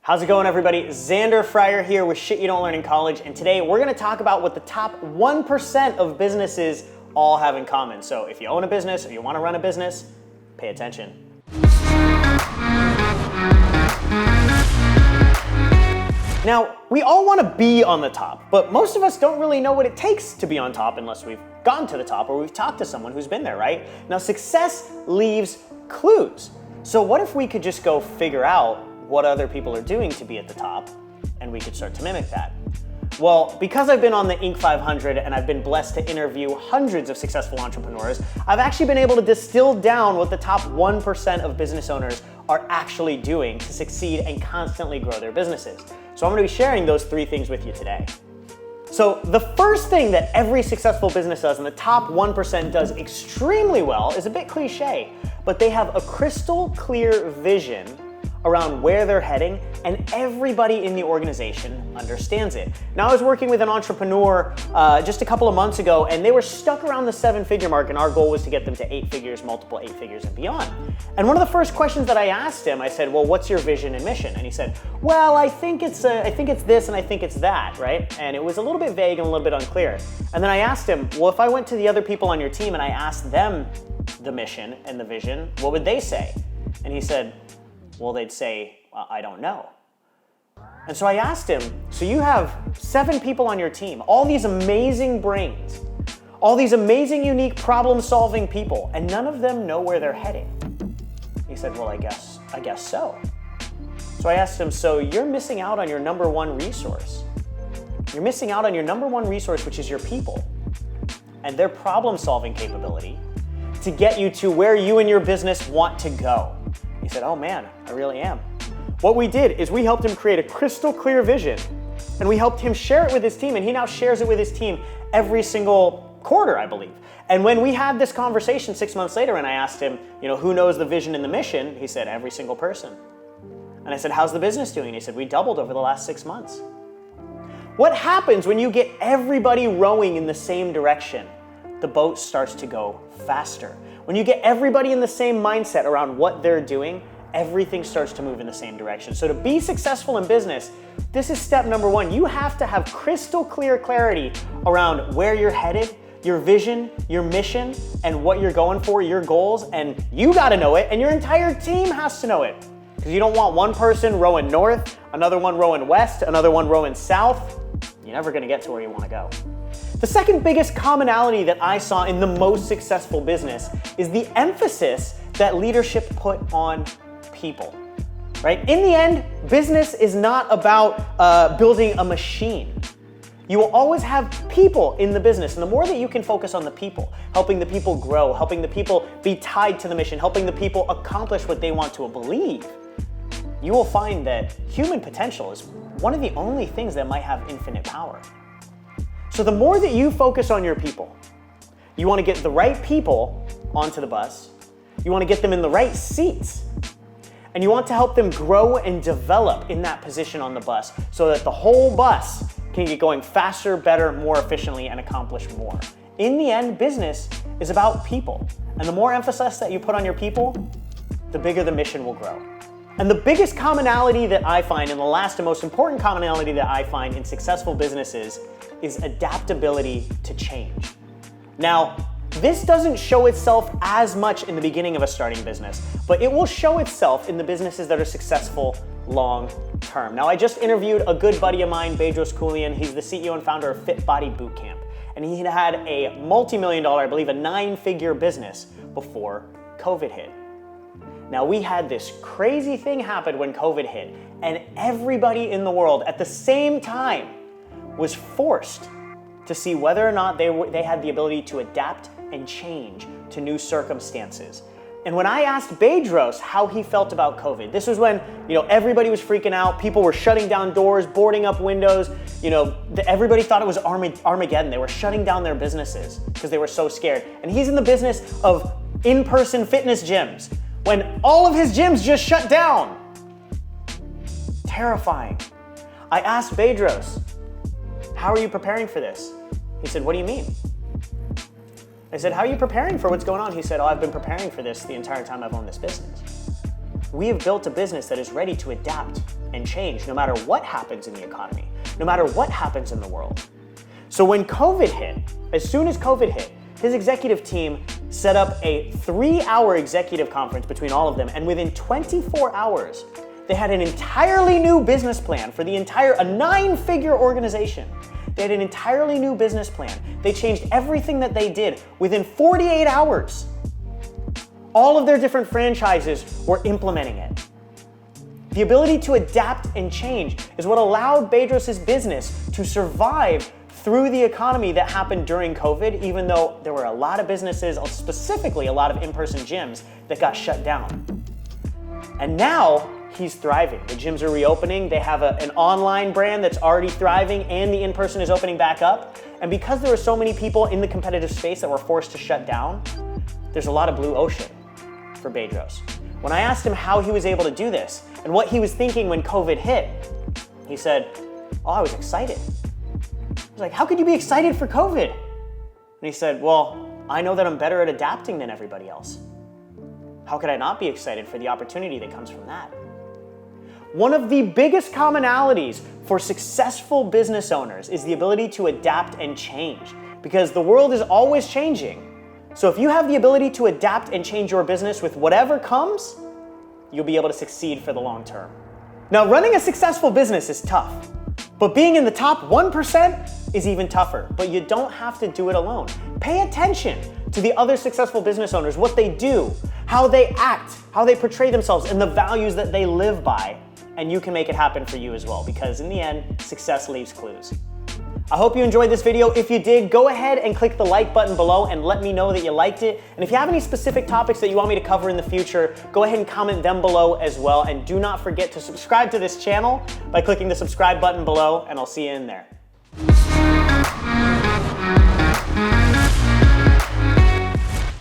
How's it going, everybody? Zander Fryer here with Shit You Don't Learn in College, and today we're gonna talk about what the top 1% of businesses all have in common. So if you own a business or you wanna run a business, pay attention. Now, we all wanna be on the top, but most of us don't really know what it takes to be on top unless we've gone to the top or we've talked to someone who's been there, right? Now, success leaves clues. So what if we could just go figure out what other people are doing to be at the top, and we could start to mimic that? Well, because I've been on the Inc. 500 and I've been blessed to interview hundreds of successful entrepreneurs, I've actually been able to distill down what the top 1% of business owners are actually doing to succeed and constantly grow their businesses. So I'm gonna be sharing those 3 things with you today. So the first thing that every successful business does, and the top 1% does extremely well, is a bit cliche, but they have a crystal clear vision around where they're heading, and everybody in the organization understands it. Now, I was working with an entrepreneur just a couple of months ago, and they were stuck around the 7-figure mark, and our goal was to get them to 8 figures, multiple 8 figures and beyond. And one of the first questions that I asked him, I said, well, what's your vision and mission? And he said, well, I think it's this and I think it's that, right? And it was a little bit vague and a little bit unclear. And then I asked him, well, if I went to the other people on your team and I asked them the mission and the vision, what would they say? And he said, well, they'd say, well, I don't know. And so I asked him, so you have 7 people on your team, all these amazing brains, all these amazing, unique problem-solving people, and none of them know where they're heading. He said, well, I guess so. So I asked him, so you're missing out on your number 1 resource. You're missing out on your number 1 resource, which is your people and their problem-solving capability to get you to where you and your business want to go. He said, oh man, I really am. What we did is we helped him create a crystal clear vision, and we helped him share it with his team, and he now shares it with his team every single quarter, I believe. And when we had this conversation 6 months later, and I asked him, who knows the vision and the mission? He said, every single person. And I said, how's the business doing? He said, we doubled over the last 6 months. What happens when you get everybody rowing in the same direction? The boat starts to go faster. When you get everybody in the same mindset around what they're doing, everything starts to move in the same direction. So to be successful in business, this is step number 1. You have to have crystal clear clarity around where you're headed, your vision, your mission, and what you're going for, your goals, and you gotta know it, and your entire team has to know it. Because you don't want one person rowing north, another one rowing west, another one rowing south. You're never gonna get to where you wanna go. The second biggest commonality that I saw in the most successful business is the emphasis that leadership put on people, right? In the end, business is not about building a machine. You will always have people in the business, and the more that you can focus on the people, helping the people grow, helping the people be tied to the mission, helping the people accomplish what they want to believe, you will find that human potential is one of the only things that might have infinite power. So the more that you focus on your people, you want to get the right people onto the bus, you want to get them in the right seats, and you want to help them grow and develop in that position on the bus so that the whole bus can get going faster, better, more efficiently, and accomplish more. In the end, business is about people. And the more emphasis that you put on your people, the bigger the mission will grow. And the biggest commonality that I find, and the last and most important commonality that I find in successful businesses, is adaptability to change. Now, this doesn't show itself as much in the beginning of a starting business, but it will show itself in the businesses that are successful long term. Now, I just interviewed a good buddy of mine, Bedros Keuilian. He's the CEO and founder of Fit Body Bootcamp, and he had a multi-million-dollar, I believe a 9-figure business before COVID hit. Now, we had this crazy thing happen when COVID hit, and everybody in the world at the same time was forced to see whether or not they had the ability to adapt and change to new circumstances. And when I asked Bedros how he felt about COVID, this was when everybody was freaking out, people were shutting down doors, boarding up windows, everybody thought it was Armageddon. They were shutting down their businesses because they were so scared. And he's in the business of in-person fitness gyms when all of his gyms just shut down. Terrifying. I asked Bedros, how are you preparing for this? He said, what do you mean? I said, how are you preparing for what's going on? He said, I've been preparing for this the entire time I've owned this business. we have built a business that is ready to adapt and change no matter what happens in the economy, no matter what happens in the world. So when COVID hit, as soon as COVID hit, his executive team set up a 3-hour executive conference between all of them, and within 24 hours, they had an entirely new business plan for a 9-figure organization. They had an entirely new business plan. They changed everything that they did within 48 hours. All of their different franchises were implementing it. The ability to adapt and change is what allowed Bedros' business to survive through the economy that happened during COVID, even though there were a lot of businesses, specifically a lot of in-person gyms, that got shut down. And now he's thriving. The gyms are reopening. They have an online brand that's already thriving, and the in-person is opening back up. And because there were so many people in the competitive space that were forced to shut down, there's a lot of blue ocean for Bedros. When I asked him how he was able to do this and what he was thinking when COVID hit, he said, "Oh, I was excited." I was like, "How could you be excited for COVID?" And he said, "Well, I know that I'm better at adapting than everybody else. How could I not be excited for the opportunity that comes from that?" One of the biggest commonalities for successful business owners is the ability to adapt and change, because the world is always changing. So if you have the ability to adapt and change your business with whatever comes, you'll be able to succeed for the long term. Now, running a successful business is tough, but being in the top 1% is even tougher. But you don't have to do it alone. Pay attention to the other successful business owners, what they do, how they act, how they portray themselves, and the values that they live by. And you can make it happen for you as well, because in the end, success leaves clues. I hope you enjoyed this video. If you did, go ahead and click the like button below and let me know that you liked it. And if you have any specific topics that you want me to cover in the future, go ahead and comment them below as well. And do not forget to subscribe to this channel by clicking the subscribe button below, and I'll see you in there.